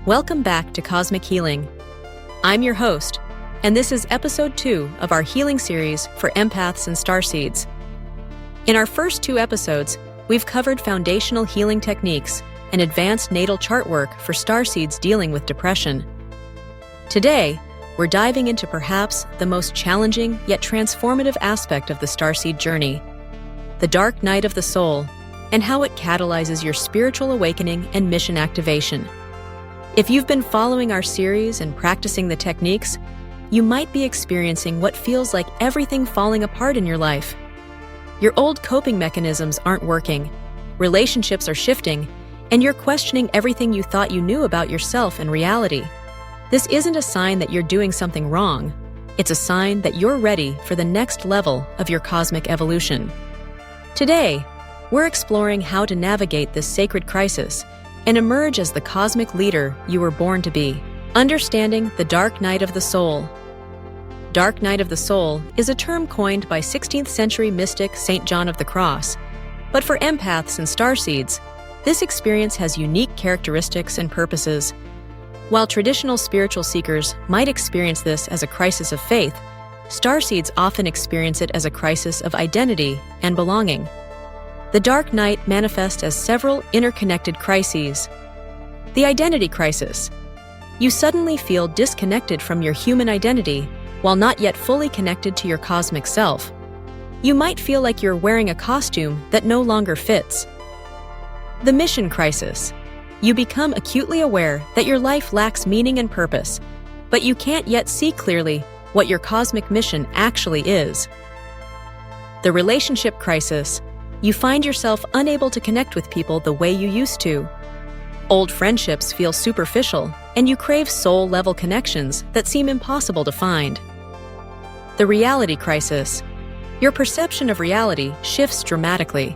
Welcome back to Cosmic Healing. I'm your host, and this is episode 2 of our healing series for empaths and starseeds. In our first 2 episodes, we've covered foundational healing techniques and advanced natal chart work for starseeds dealing with depression. Today, we're diving into perhaps the most challenging yet transformative aspect of the starseed journey, the dark night of the soul, and how it catalyzes your spiritual awakening and mission activation. If you've been following our series and practicing the techniques, you might be experiencing what feels like everything falling apart in your life. Your old coping mechanisms aren't working, relationships are shifting, and you're questioning everything you thought you knew about yourself and reality. This isn't a sign that you're doing something wrong. It's a sign that you're ready for the next level of your cosmic evolution. Today, we're exploring how to navigate this sacred crisis and emerge as the cosmic leader you were born to be. Understanding the dark night of the soul. Dark night of the soul is a term coined by 16th century mystic St. John of the Cross. But for empaths and starseeds, this experience has unique characteristics and purposes. While traditional spiritual seekers might experience this as a crisis of faith, starseeds often experience it as a crisis of identity and belonging. The dark night manifests as several interconnected crises. The identity crisis. You suddenly feel disconnected from your human identity while not yet fully connected to your cosmic self. You might feel like you're wearing a costume that no longer fits. The mission crisis. You become acutely aware that your life lacks meaning and purpose, but you can't yet see clearly what your cosmic mission actually is. The relationship crisis. You find yourself unable to connect with people the way you used to. Old friendships feel superficial, and you crave soul-level connections that seem impossible to find. The reality crisis. Your perception of reality shifts dramatically.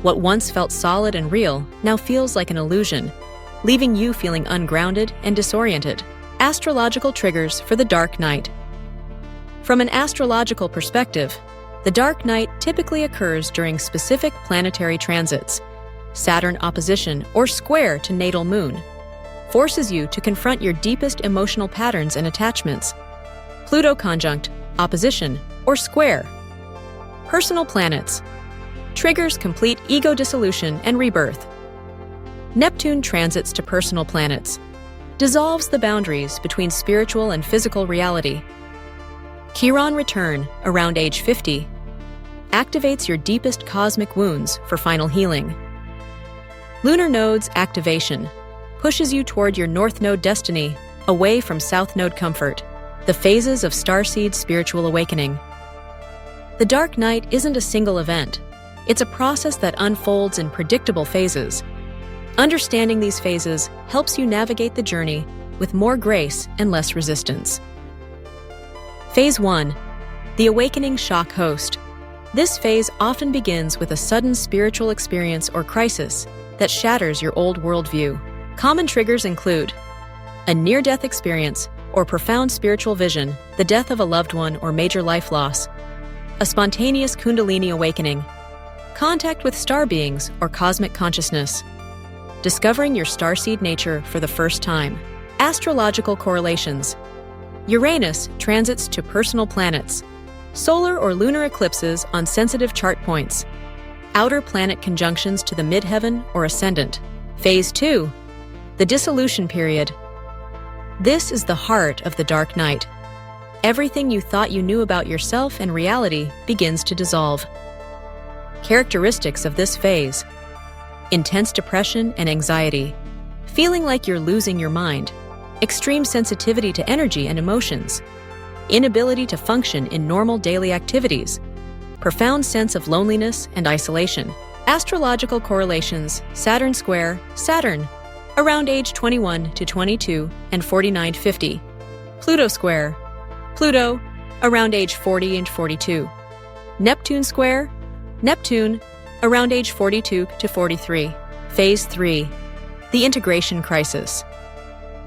What once felt solid and real now feels like an illusion, leaving you feeling ungrounded and disoriented. Astrological triggers for the dark night. From an astrological perspective, the dark night typically occurs during specific planetary transits. Saturn opposition or square to natal moon forces you to confront your deepest emotional patterns and attachments. Pluto conjunct, opposition, or square. Personal planets triggers complete ego dissolution and rebirth. Neptune transits to personal planets dissolves the boundaries between spiritual and physical reality. Chiron return around age 50 activates your deepest cosmic wounds for final healing. Lunar nodes activation pushes you toward your North Node destiny, away from South Node comfort, the phases of starseed spiritual awakening. The dark night isn't a single event. It's a process that unfolds in predictable phases. Understanding these phases helps you navigate the journey with more grace and less resistance. Phase 1. The awakening shock host. This phase often begins with a sudden spiritual experience or crisis that shatters your old worldview. Common triggers include a near-death experience or profound spiritual vision, the death of a loved one or major life loss, a spontaneous Kundalini awakening, contact with star beings or cosmic consciousness, discovering your starseed nature for the first time. Astrological correlations. Uranus transits to personal planets, solar or lunar eclipses on sensitive chart points, outer planet conjunctions to the midheaven or ascendant. Phase 2. The dissolution period. This is the heart of the dark night. Everything you thought you knew about yourself and reality begins to dissolve. Characteristics of this phase. Intense depression and anxiety, feeling like you're losing your mind, extreme sensitivity to energy and emotions, inability to function in normal daily activities, profound sense of loneliness and isolation. Astrological correlations. Saturn square, Saturn, around age 21 to 22 and 49-50. Pluto square, Pluto, around age 40 and 42. Neptune square, Neptune, around age 42 to 43. Phase 3. The integration crisis.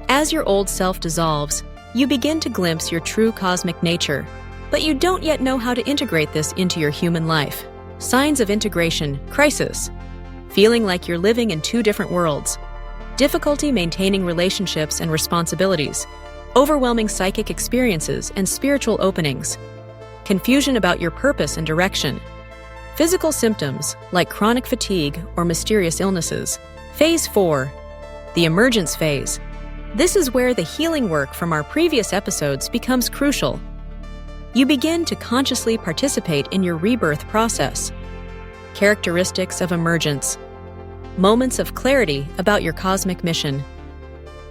As your old self dissolves, you begin to glimpse your true cosmic nature, but you don't yet know how to integrate this into your human life. Signs of integration crisis. Feeling like you're living in 2 different worlds. difficulty maintaining relationships and responsibilities, overwhelming psychic experiences and spiritual openings, confusion about your purpose and direction, physical symptoms like chronic fatigue or mysterious illnesses. Phase 4, the emergence phase. This is where the healing work from our previous episodes becomes crucial. You begin to consciously participate in your rebirth process. Characteristics of emergence. Moments of clarity about your cosmic mission.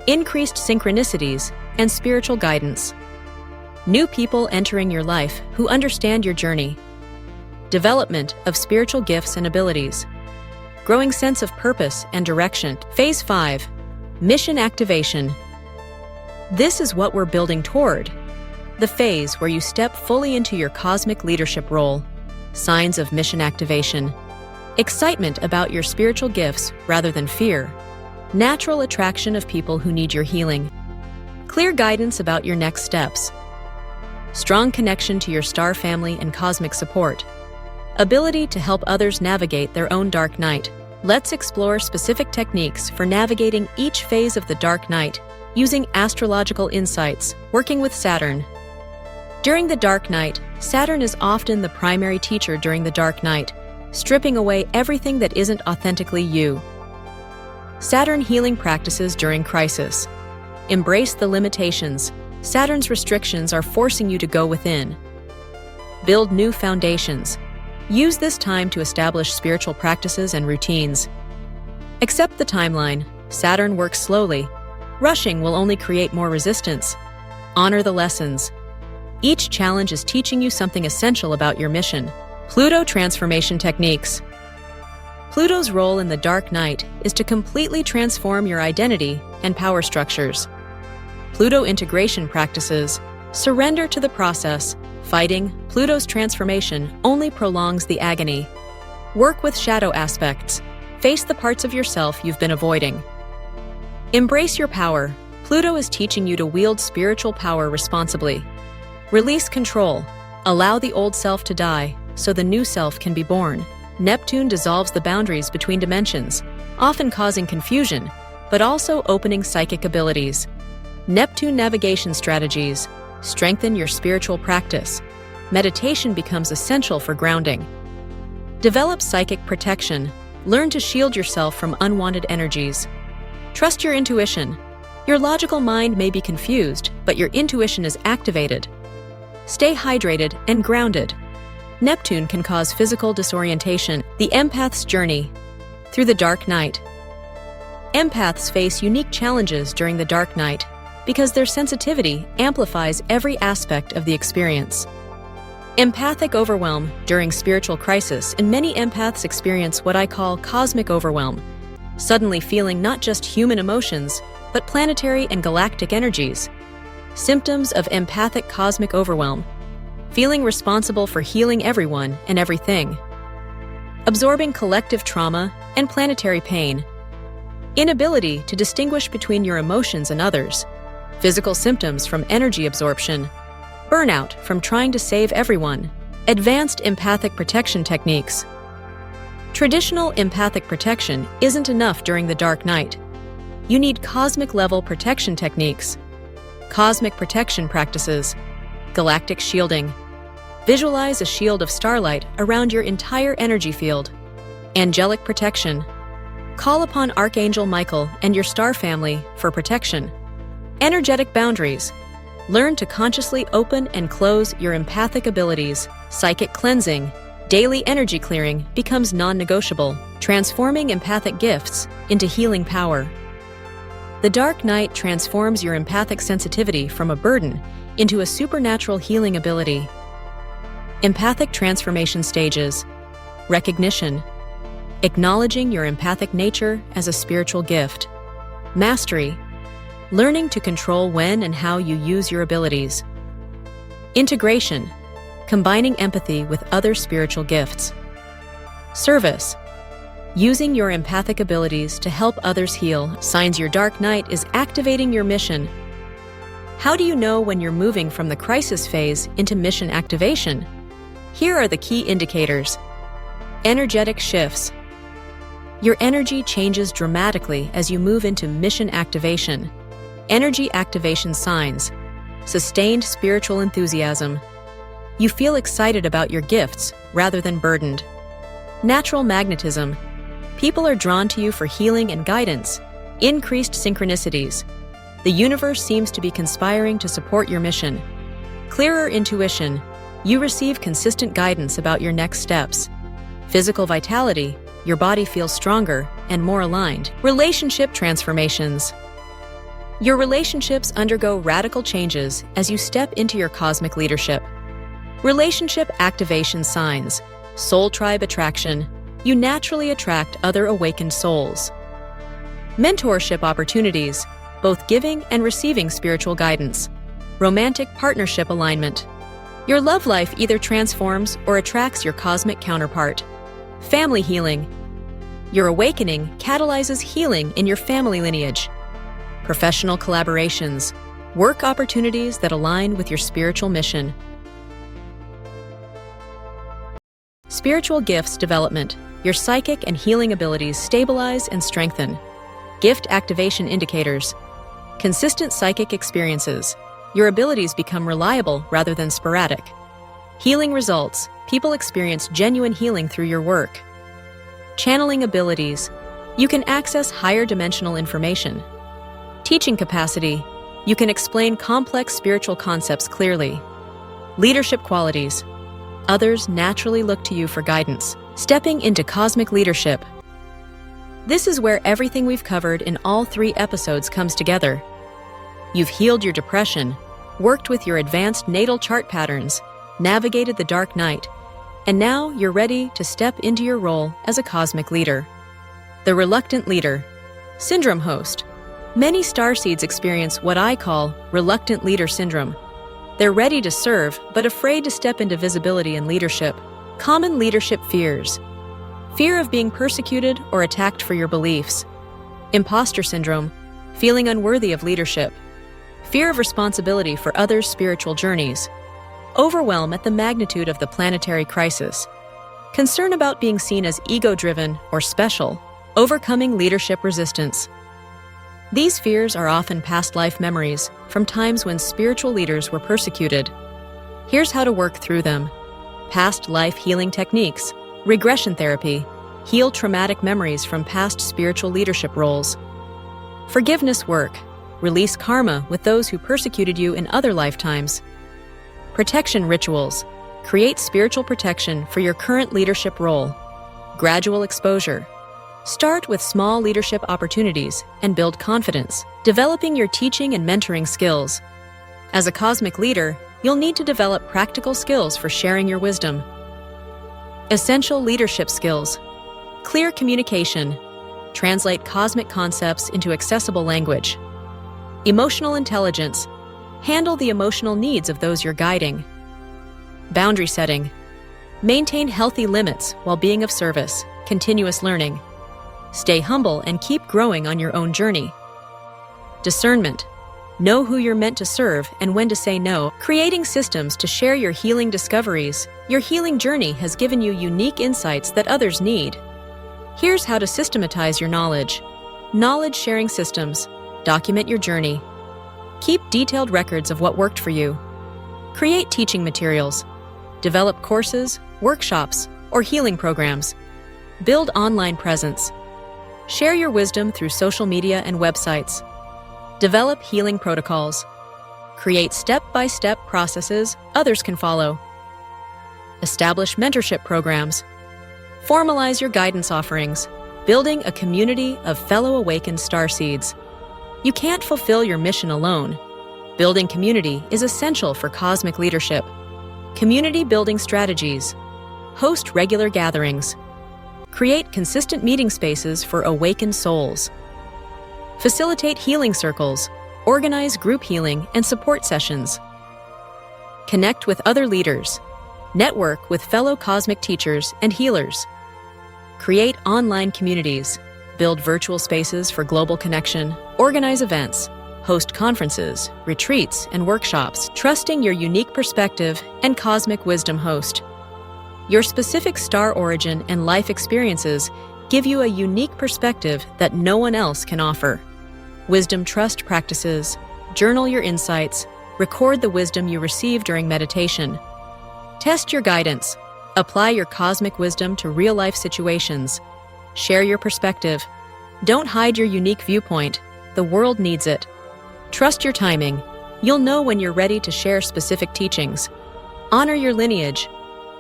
Increased synchronicities and spiritual guidance. New people entering your life who understand your journey. Development of spiritual gifts and abilities. Growing sense of purpose and direction. Phase 5. Mission activation. This is what we're building toward. The phase where you step fully into your cosmic leadership role. Signs of mission activation. Excitement about your spiritual gifts rather than fear. Natural attraction of people who need your healing. Clear guidance about your next steps. Strong connection to your star family and cosmic support. Ability to help others navigate their own dark night. Let's explore specific techniques for navigating each phase of the dark night using astrological insights, working with Saturn. During the dark night, Saturn is often the primary teacher during the dark night, stripping away everything that isn't authentically you. Saturn healing practices during crisis. Embrace the limitations. Saturn's restrictions are forcing you to go within. Build new foundations. Use this time to establish spiritual practices and routines. Accept the timeline. Saturn works slowly. Rushing will only create more resistance. Honor the lessons. Each challenge is teaching you something essential about your mission. Pluto transformation techniques. Pluto's role in the dark night is to completely transform your identity and power structures. Pluto integration practices. Surrender to the process. Fighting Pluto's transformation only prolongs the agony. Work with shadow aspects. Face the parts of yourself you've been avoiding. Embrace your power. Pluto is teaching you to wield spiritual power responsibly. Release control. Allow the old self to die so the new self can be born. Neptune dissolves the boundaries between dimensions, often causing confusion, but also opening psychic abilities. Neptune navigation strategies. Strengthen your spiritual practice. Meditation becomes essential for grounding. Develop psychic protection. Learn to shield yourself from unwanted energies. Trust your intuition. Your logical mind may be confused, but your intuition is activated. Stay hydrated and grounded. Neptune can cause physical disorientation. The Empath's journey through the dark night. Empaths face unique challenges during the dark night because their sensitivity amplifies every aspect of the experience. Empathic overwhelm during spiritual crisis, and many empaths experience what I call cosmic overwhelm, suddenly feeling not just human emotions, but planetary and galactic energies. Symptoms of empathic cosmic overwhelm: feeling responsible for healing everyone and everything, absorbing collective trauma and planetary pain, inability to distinguish between your emotions and others, physical symptoms from energy absorption, burnout from trying to save everyone, advanced empathic protection techniques. Traditional empathic protection isn't enough during the dark night. You need cosmic-level protection techniques, cosmic protection practices, galactic shielding. Visualize a shield of starlight around your entire energy field. Angelic protection. Call upon Archangel Michael and your star family for protection. Energetic boundaries. Learn to consciously open and close your empathic abilities. Psychic cleansing. Daily energy clearing becomes non-negotiable, transforming empathic gifts into healing power. The dark night transforms your empathic sensitivity from a burden into a supernatural healing ability. Empathic transformation stages. Recognition. Acknowledging your empathic nature as a spiritual gift. Mastery. Learning to control when and how you use your abilities. Integration. Combining empathy with other spiritual gifts. Service. Using your empathic abilities to help others heal. Signs your dark night is activating your mission. How do you know when you're moving from the crisis phase into mission activation? Here are the key indicators. Energetic shifts. Your energy changes dramatically as you move into mission activation. Energy activation signs: sustained spiritual enthusiasm. You feel excited about your gifts rather than burdened. Natural magnetism. People are drawn to you for healing and guidance. Increased synchronicities. The universe seems to be conspiring to support your mission. Clearer intuition. You receive consistent guidance about your next steps. Physical vitality. Your body feels stronger and more aligned. Relationship transformations. Your relationships undergo radical changes as you step into your cosmic leadership. Relationship activation signs. Soul tribe attraction. You naturally attract other awakened souls. Mentorship opportunities, both giving and receiving spiritual guidance. Romantic partnership alignment. Your love life either transforms or attracts your cosmic counterpart. Family healing. Your awakening catalyzes healing in your family lineage. Professional collaborations. Work opportunities that align with your spiritual mission. Spiritual gifts development. Your psychic and healing abilities stabilize and strengthen. Gift activation indicators. Consistent psychic experiences. Your abilities become reliable rather than sporadic. Healing results. People experience genuine healing through your work. Channeling abilities. You can access higher dimensional information. Teaching capacity. You can explain complex spiritual concepts clearly. Leadership qualities. Others naturally look to you for guidance. Stepping into cosmic leadership. This is where everything we've covered in all 3 episodes comes together. You've healed your depression, worked with your advanced natal chart patterns, navigated the dark night, and now you're ready to step into your role as a cosmic leader. The reluctant leader. Syndrome host. Many starseeds experience what I call reluctant leader syndrome. They're ready to serve, but afraid to step into visibility and leadership. Common leadership fears. Fear of being persecuted or attacked for your beliefs. Imposter syndrome. Feeling unworthy of leadership. Fear of responsibility for others' spiritual journeys. Overwhelm at the magnitude of the planetary crisis. Concern about being seen as ego-driven or special. Overcoming leadership resistance. These fears are often past life memories from times when spiritual leaders were persecuted. Here's how to work through them. Past life healing techniques. Regression therapy. Heal traumatic memories from past spiritual leadership roles. Forgiveness work. Release karma with those who persecuted you in other lifetimes. Protection rituals. Create spiritual protection for your current leadership role. Gradual exposure. Start with small leadership opportunities and build confidence, developing your teaching and mentoring skills. As a cosmic leader, you'll need to develop practical skills for sharing your wisdom. Essential leadership skills. Clear communication. Translate cosmic concepts into accessible language. Emotional intelligence. Handle the emotional needs of those you're guiding. Boundary setting. Maintain healthy limits while being of service. Continuous learning. Stay humble and keep growing on your own journey. Discernment. Know who you're meant to serve and when to say no. Creating systems to share your healing discoveries. Your healing journey has given you unique insights that others need. Here's how to systematize your knowledge. Knowledge sharing systems. Document your journey. Keep detailed records of what worked for you. Create teaching materials. Develop courses, workshops, or healing programs. Build online presence. Share your wisdom through social media and websites. Develop healing protocols. Create step-by-step processes others can follow. Establish mentorship programs. Formalize your guidance offerings, building a community of fellow awakened starseeds. You can't fulfill your mission alone. Building community is essential for cosmic leadership. Community building strategies. Host regular gatherings. Create consistent meeting spaces for awakened souls. Facilitate healing circles. Organize group healing and support sessions. Connect with other leaders. Network with fellow cosmic teachers and healers. Create online communities. Build virtual spaces for global connection. Organize events. Host conferences, retreats, and workshops, trusting your unique perspective and cosmic wisdom host. Your specific star origin and life experiences give you a unique perspective that no one else can offer. Wisdom trust practices, journal your insights, record the wisdom you receive during meditation. Test your guidance, apply your cosmic wisdom to real-life situations. Share your perspective. Don't hide your unique viewpoint. The world needs it. Trust your timing. You'll know when you're ready to share specific teachings. Honor your lineage.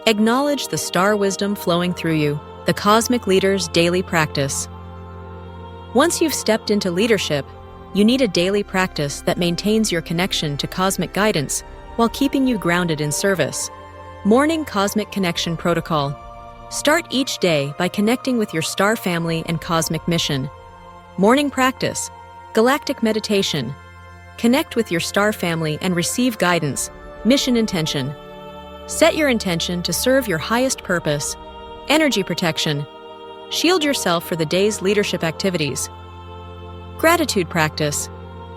Acknowledge the star wisdom flowing through you, the cosmic leader's daily practice. Once you've stepped into leadership, you need a daily practice that maintains your connection to cosmic guidance while keeping you grounded in service. Morning Cosmic Connection Protocol. Start each day by connecting with your star family and cosmic mission. Morning Practice. Galactic Meditation. Connect with your star family and receive guidance. Mission Intention. Set your intention to serve your highest purpose. Energy Protection. Shield yourself for the day's leadership activities. Gratitude Practice.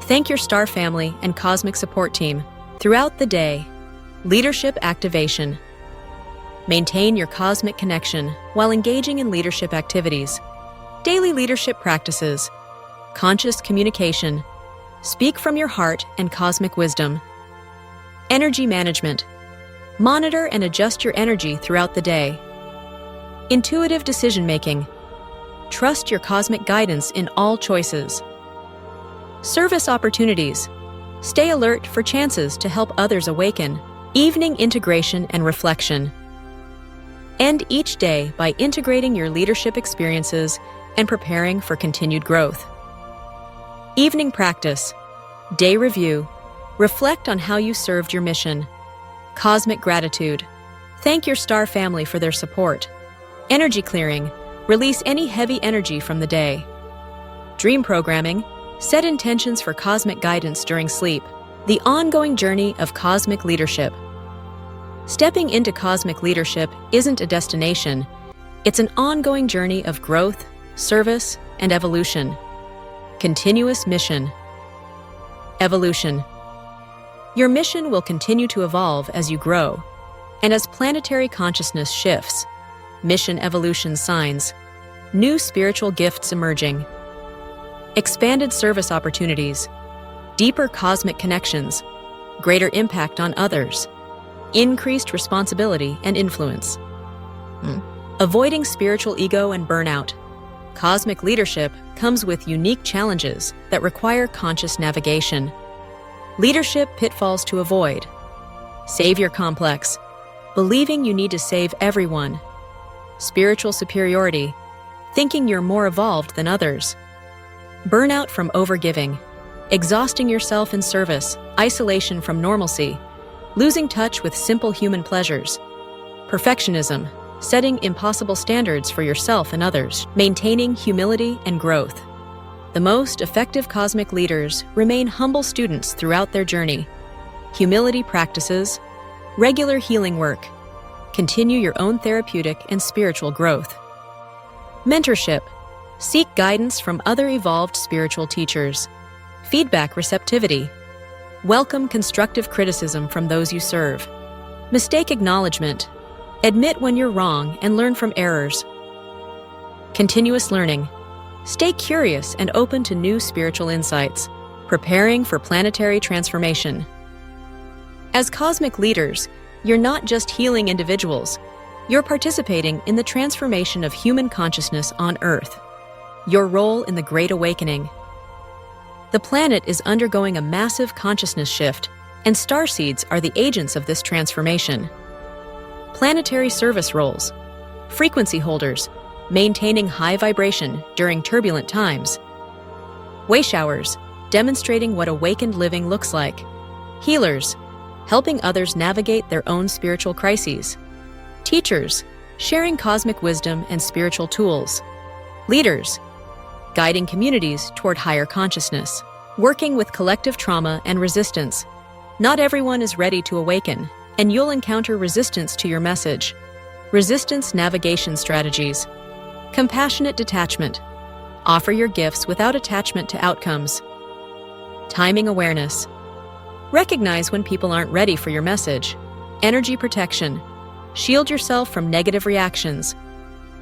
Thank your star family and cosmic support team throughout the day. Leadership Activation. Maintain your cosmic connection while engaging in leadership activities. Daily leadership practices. Conscious communication. Speak from your heart and cosmic wisdom. Energy management. Monitor and adjust your energy throughout the day. Intuitive decision-making. Trust your cosmic guidance in all choices. Service opportunities. Stay alert for chances to help others awaken. Evening integration and reflection. End each day by integrating your leadership experiences and preparing for continued growth. Evening practice. Day review. Reflect on how you served your mission. Cosmic gratitude. Thank your star family for their support. Energy clearing. Release any heavy energy from the day. Dream programming. Set intentions for cosmic guidance during sleep. The ongoing journey of cosmic leadership. Stepping into cosmic leadership isn't a destination. It's an ongoing journey of growth, service, and evolution. Continuous mission. Evolution. Your mission will continue to evolve as you grow, and as planetary consciousness shifts. Mission evolution signs. New spiritual gifts emerging. Expanded service opportunities. Deeper cosmic connections. Greater impact on others. Increased responsibility and influence. Avoiding spiritual ego and burnout. Cosmic leadership comes with unique challenges that require conscious navigation. Leadership pitfalls to avoid. Savior complex. Believing you need to save everyone. Spiritual superiority. Thinking you're more evolved than others. Burnout from overgiving. Exhausting yourself in service. Isolation from normalcy. Losing touch with simple human pleasures. Perfectionism. Setting impossible standards for yourself and others. Maintaining humility and growth. The most effective cosmic leaders remain humble students throughout their journey. Humility practices. Regular healing work. Continue your own therapeutic and spiritual growth. Mentorship. Seek guidance from other evolved spiritual teachers. Feedback receptivity. Welcome constructive criticism from those you serve. Mistake acknowledgement. Admit when you're wrong and learn from errors. Continuous learning. Stay curious and open to new spiritual insights. Preparing for planetary transformation. As cosmic leaders, you're not just healing individuals. You're participating in the transformation of human consciousness on Earth. Your role in the Great Awakening. The planet is undergoing a massive consciousness shift, and starseeds are the agents of this transformation. Planetary service roles. Frequency holders, maintaining high vibration during turbulent times. Wayshowers, demonstrating what awakened living looks like. Healers, helping others navigate their own spiritual crises. Teachers, sharing cosmic wisdom and spiritual tools. Leaders, guiding communities toward higher consciousness. Working with collective trauma and resistance. Not everyone is ready to awaken, and you'll encounter resistance to your message. Resistance navigation strategies. Compassionate detachment. Offer your gifts without attachment to outcomes. Timing awareness. Recognize when people aren't ready for your message. Energy protection. Shield yourself from negative reactions.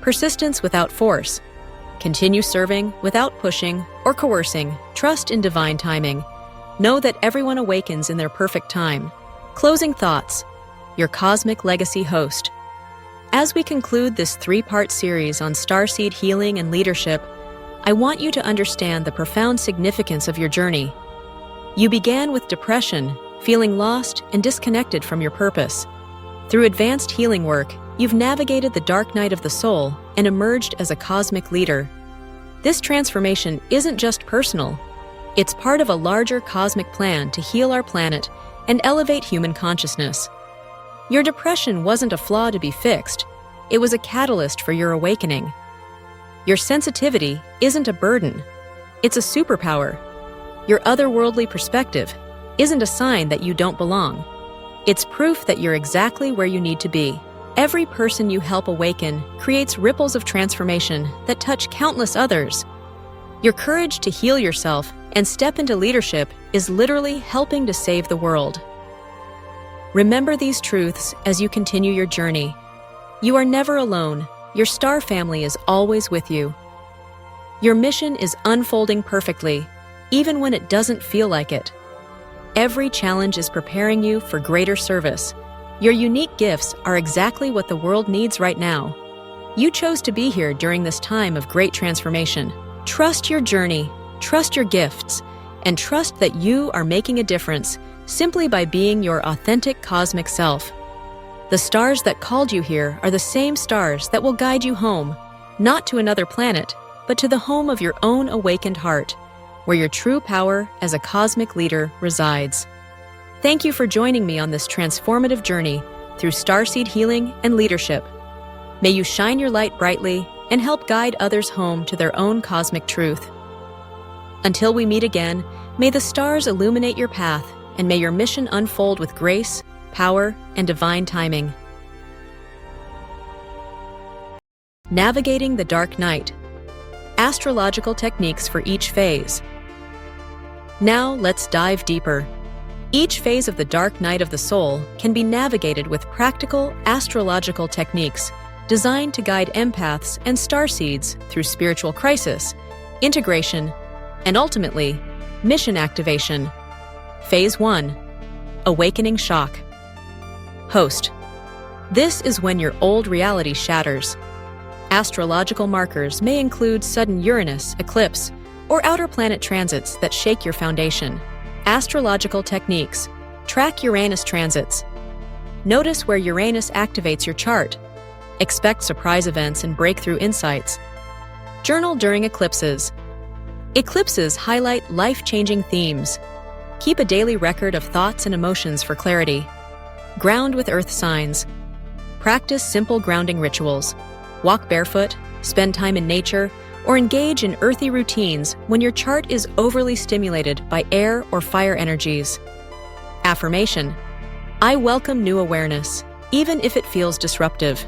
Persistence without force. Continue serving without pushing or coercing. Trust in divine timing. Know that everyone awakens in their perfect time. Closing thoughts. Your cosmic legacy host. As we conclude this 3-part series on starseed healing and leadership, I want you to understand the profound significance of your journey. You began with depression, feeling lost and disconnected from your purpose. Through advanced healing work, you've navigated the dark night of the soul and emerged as a cosmic leader. This transformation isn't just personal. It's part of a larger cosmic plan to heal our planet and elevate human consciousness. Your depression wasn't a flaw to be fixed. It was a catalyst for your awakening. Your sensitivity isn't a burden. It's a superpower. Your otherworldly perspective isn't a sign that you don't belong. It's proof that you're exactly where you need to be. Every person you help awaken creates ripples of transformation that touch countless others. Your courage to heal yourself and step into leadership is literally helping to save the world. Remember these truths as you continue your journey. You are never alone. Your star family is always with you. Your mission is unfolding perfectly, even when it doesn't feel like it. Every challenge is preparing you for greater service. Your unique gifts are exactly what the world needs right now. You chose to be here during this time of great transformation. Trust your journey, trust your gifts, and trust that you are making a difference simply by being your authentic cosmic self. The stars that called you here are the same stars that will guide you home, not to another planet, but to the home of your own awakened heart, where your true power as a cosmic leader resides. Thank you for joining me on this transformative journey through starseed healing and leadership. May you shine your light brightly and help guide others home to their own cosmic truth. Until we meet again, may the stars illuminate your path and may your mission unfold with grace, power, and divine timing. Navigating the dark night. Astrological techniques for each phase. Now let's dive deeper. Each phase of the dark night of the soul can be navigated with practical astrological techniques designed to guide empaths and starseeds through spiritual crisis, integration, and ultimately, mission activation. Phase 1. Awakening shock. Host. This is when your old reality shatters. Astrological markers may include sudden Uranus eclipse or outer planet transits that shake your foundation. Astrological techniques. Track Uranus transits. Notice where Uranus activates your chart. Expect surprise events and breakthrough insights. Journal during eclipses. Eclipses highlight life-changing themes. Keep a daily record of thoughts and emotions for clarity. Ground with earth signs. Practice simple grounding rituals. Walk barefoot, spend time in nature, or engage in earthy routines when your chart is overly stimulated by air or fire energies. Affirmation. I welcome new awareness, even if it feels disruptive.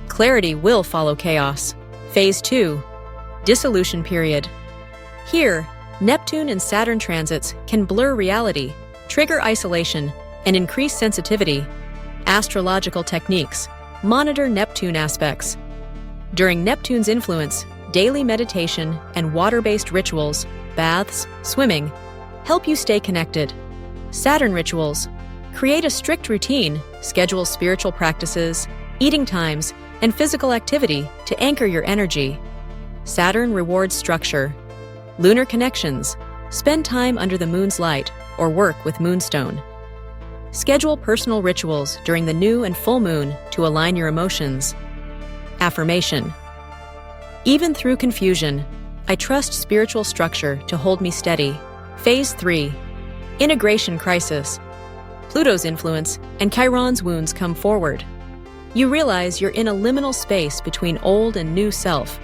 Clarity will follow chaos. Phase 2. Dissolution period. Here, Neptune and Saturn transits can blur reality, trigger isolation, and increase sensitivity. Astrological techniques. Monitor Neptune aspects. During Neptune's influence, daily meditation and water-based rituals, baths, swimming, help you stay connected. Saturn rituals. Create a strict routine, schedule spiritual practices, eating times, and physical activity to anchor your energy. Saturn rewards structure. Lunar connections. Spend time under the moon's light or work with moonstone. Schedule personal rituals during the new and full moon to align your emotions. Affirmation. Even through confusion, I trust spiritual structure to hold me steady. Phase 3. Integration crisis. Pluto's influence and Chiron's wounds come forward. You realize you're in a liminal space between old and new self.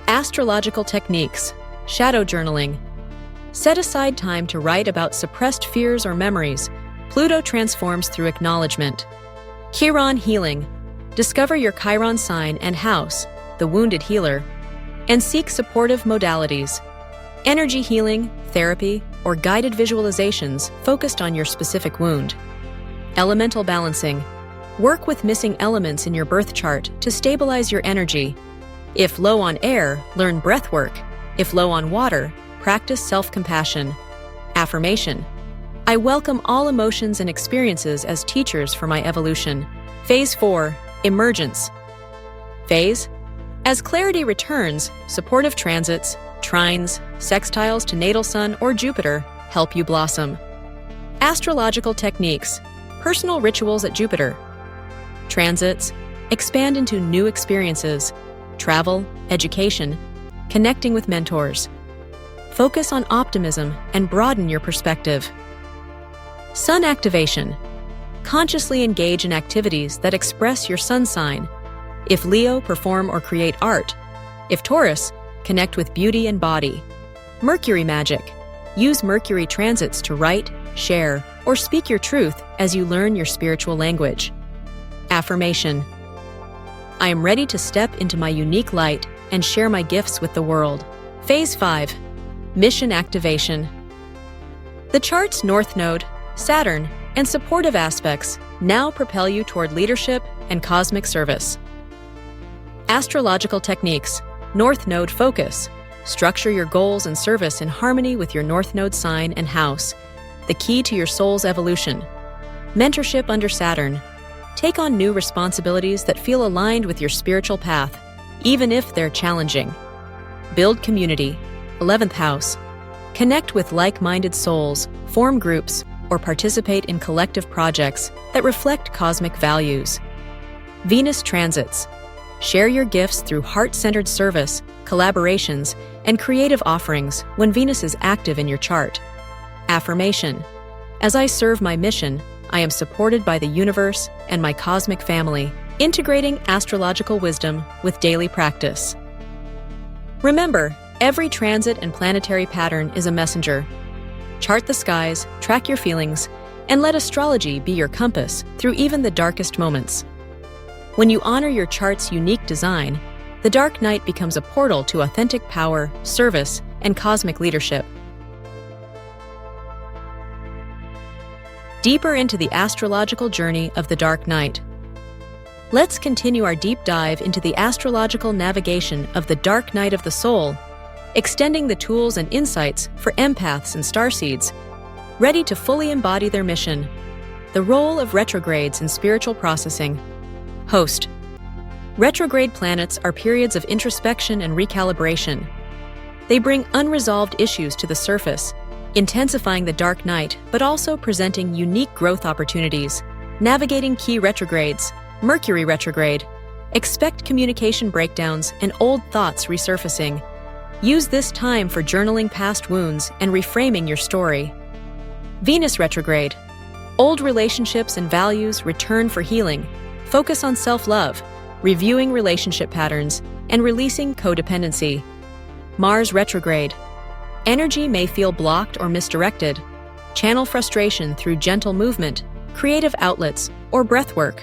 Astrological techniques. Shadow journaling. Set aside time to write about suppressed fears or memories. Pluto transforms through acknowledgement. Chiron healing. Discover your Chiron sign and house, the wounded healer, and seek supportive modalities. Energy healing, therapy, or guided visualizations focused on your specific wound. Elemental balancing. Work with missing elements in your birth chart to stabilize your energy. If low on air, learn breath work. If low on water, practice self-compassion. Affirmation: I welcome all emotions and experiences as teachers for my evolution. Phase 4, Emergence. Phase: as clarity returns, supportive transits, trines, sextiles to natal sun or Jupiter help you blossom. Astrological techniques: personal rituals at Jupiter. Transits: expand into new experiences, travel, education, connecting with mentors. Focus on optimism and broaden your perspective. Sun activation: consciously engage in activities that express your sun sign. If Leo, perform or create art. If Taurus, connect with beauty and body. Mercury magic: use Mercury transits to write, share, or speak your truth as you learn your spiritual language. Affirmation: I am ready to step into my unique light and share my gifts with the world. Phase 5, Mission activation. The chart's North Node, Saturn, and supportive aspects now propel you toward leadership and cosmic service. Astrological techniques: North Node focus. Structure your goals and service in harmony with your North Node sign and house, the key to your soul's evolution. Mentorship under Saturn: take on new responsibilities that feel aligned with your spiritual path, even if they're challenging. Build community, 11th house. Connect with like-minded souls, form groups, or participate in collective projects that reflect cosmic values. Venus transits: share your gifts through heart-centered service, collaborations, and creative offerings when Venus is active in your chart. Affirmation: as I serve my mission, I am supported by the universe and my cosmic family, integrating astrological wisdom with daily practice. Remember, every transit and planetary pattern is a messenger. Chart the skies, track your feelings, and let astrology be your compass through even the darkest moments. When you honor your chart's unique design, the dark night becomes a portal to authentic power, service, and cosmic leadership. Deeper into the astrological journey of the dark night. Let's continue our deep dive into the astrological navigation of the dark night of the soul, extending the tools and insights for empaths and starseeds, ready to fully embody their mission. The role of retrogrades in spiritual processing. Host: retrograde planets are periods of introspection and recalibration. They bring unresolved issues to the surface, intensifying the dark night, but also presenting unique growth opportunities. Navigating key retrogrades. Mercury retrograde: expect communication breakdowns and old thoughts resurfacing. Use this time for journaling past wounds and reframing your story. Venus retrograde: old relationships and values return for healing. Focus on self-love, reviewing relationship patterns, and releasing codependency. Mars retrograde: energy may feel blocked or misdirected. Channel frustration through gentle movement, creative outlets, or breath work.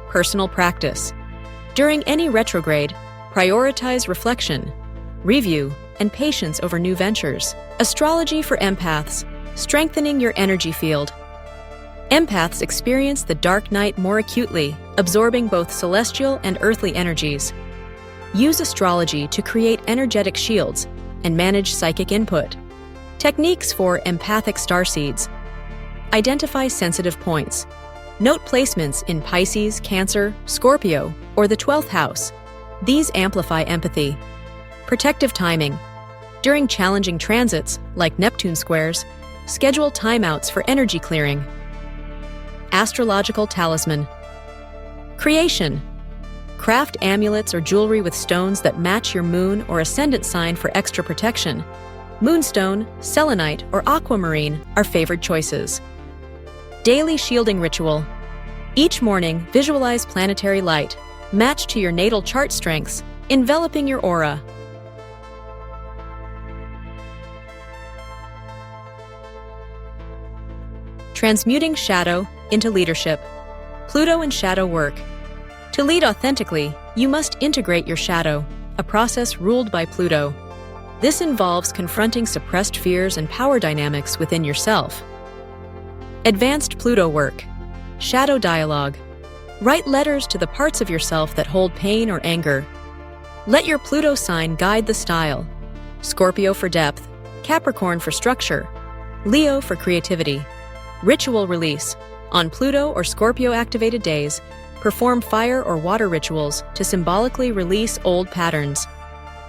Personal practice: during any retrograde, prioritize reflection, review, and patience over new ventures. Astrology for empaths: strengthening your energy field. Empaths experience the dark night more acutely, absorbing both celestial and earthly energies. Use astrology to create energetic shields and manage psychic input. Techniques for empathic starseeds: identify sensitive points. Note placements in Pisces, Cancer, Scorpio, or the 12th house. These amplify empathy. Protective timing: during challenging transits, like Neptune squares, schedule timeouts for energy clearing. Astrological talisman. Creation: craft amulets or jewelry with stones that match your moon or ascendant sign for extra protection. Moonstone, selenite, or aquamarine are favored choices. Daily shielding ritual: each morning, visualize planetary light, matched to your natal chart strengths, enveloping your aura. Transmuting shadow into leadership. Pluto and shadow work. To lead authentically, you must integrate your shadow, a process ruled by Pluto. This involves confronting suppressed fears and power dynamics within yourself. Advanced Pluto work. Shadow dialogue. Write letters to the parts of yourself that hold pain or anger. Let your Pluto sign guide the style. Scorpio for depth, Capricorn for structure, Leo for creativity. Ritual release. On Pluto or Scorpio activated days, perform fire or water rituals to symbolically release old patterns.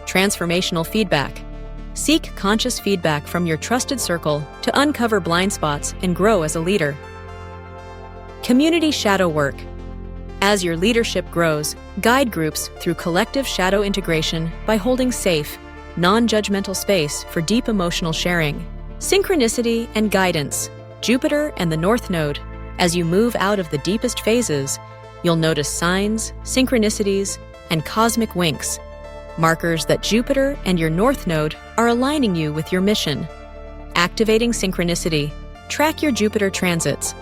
Transformational feedback. Seek conscious feedback from your trusted circle to uncover blind spots and grow as a leader. Community shadow work. As your leadership grows, guide groups through collective shadow integration by holding safe, non-judgmental space for deep emotional sharing. Synchronicity and guidance. Jupiter and the North Node. As you move out of the deepest phases, you'll notice signs, synchronicities, and cosmic winks, markers that Jupiter and your North Node are aligning you with your mission. Activating synchronicity. Track your Jupiter transits.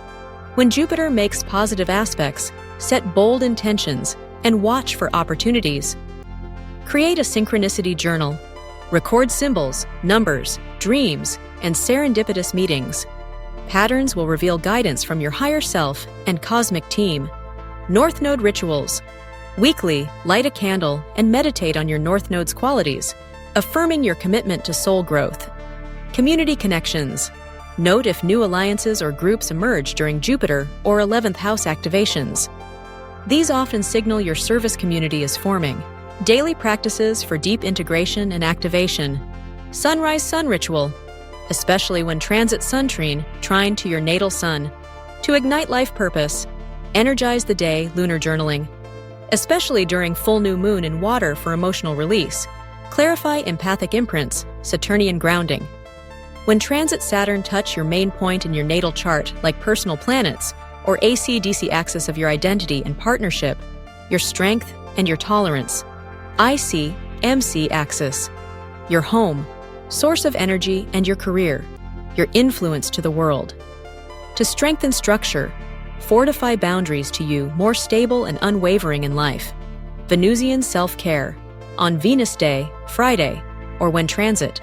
When Jupiter makes positive aspects, set bold intentions and watch for opportunities. Create a synchronicity journal. Record symbols, numbers, dreams, and serendipitous meetings. Patterns will reveal guidance from your higher self and cosmic team. North Node rituals. Weekly, light a candle and meditate on your North Node's qualities, affirming your commitment to soul growth. Community connections. Note if new alliances or groups emerge during Jupiter or 11th house activations. These often signal your service community is forming. Daily practices for deep integration and activation. Sunrise sun ritual, especially when transit sun trine to your natal sun. To ignite life purpose, energize the day lunar journaling, especially during full new moon in water for emotional release. Clarify empathic imprints, Saturnian grounding. When transit Saturn touch your main point in your natal chart, like personal planets, or AC-DC axis of your identity and partnership, your strength and your tolerance. IC-MC axis, your home, source of energy and your career, your influence to the world. To strengthen structure, fortify boundaries to you more stable and unwavering in life. Venusian self-care. On Venus Day, Friday, or when transit,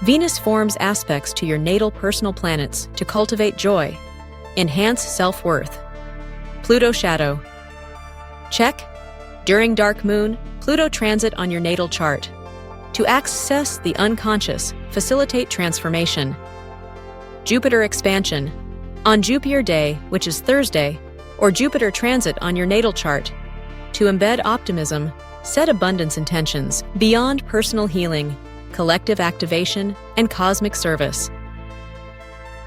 Venus forms aspects to your natal personal planets to cultivate joy, enhance self-worth. Pluto shadow. Check. During dark moon, Pluto transit on your natal chart. To access the unconscious, facilitate transformation. Jupiter expansion. On Jupiter Day, which is Thursday, or Jupiter transit on your natal chart. To embed optimism, set abundance intentions beyond personal healing, collective activation, and cosmic service.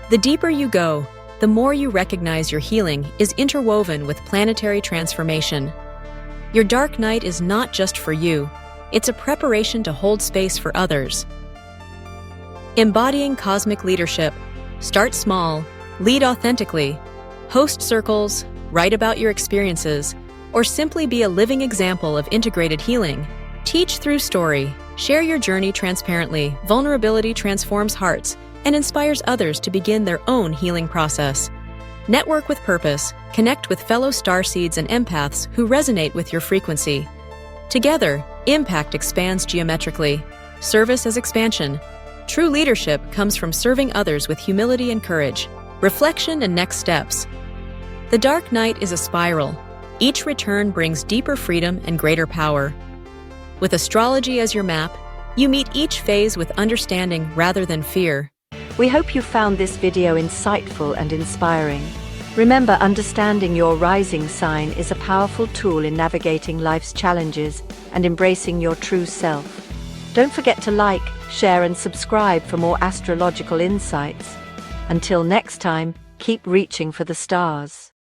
The deeper you go, the more you recognize your healing is interwoven with planetary transformation. Your dark night is not just for you, it's a preparation to hold space for others. Embodying cosmic leadership. Start small, lead authentically, host circles, write about your experiences, or simply be a living example of integrated healing. Teach through story. Share your journey transparently. Vulnerability transforms hearts and inspires others to begin their own healing process. Network with purpose. Connect with fellow starseeds and empaths who resonate with your frequency. Together, impact expands geometrically. Service as expansion. True leadership comes from serving others with humility and courage. Reflection and next steps. The dark night is a spiral. Each return brings deeper freedom and greater power. With astrology as your map, you meet each phase with understanding rather than fear. We hope you found this video insightful and inspiring. Remember, understanding your rising sign is a powerful tool in navigating life's challenges and embracing your true self. Don't forget to like, share, and subscribe for more astrological insights. Until next time, keep reaching for the stars.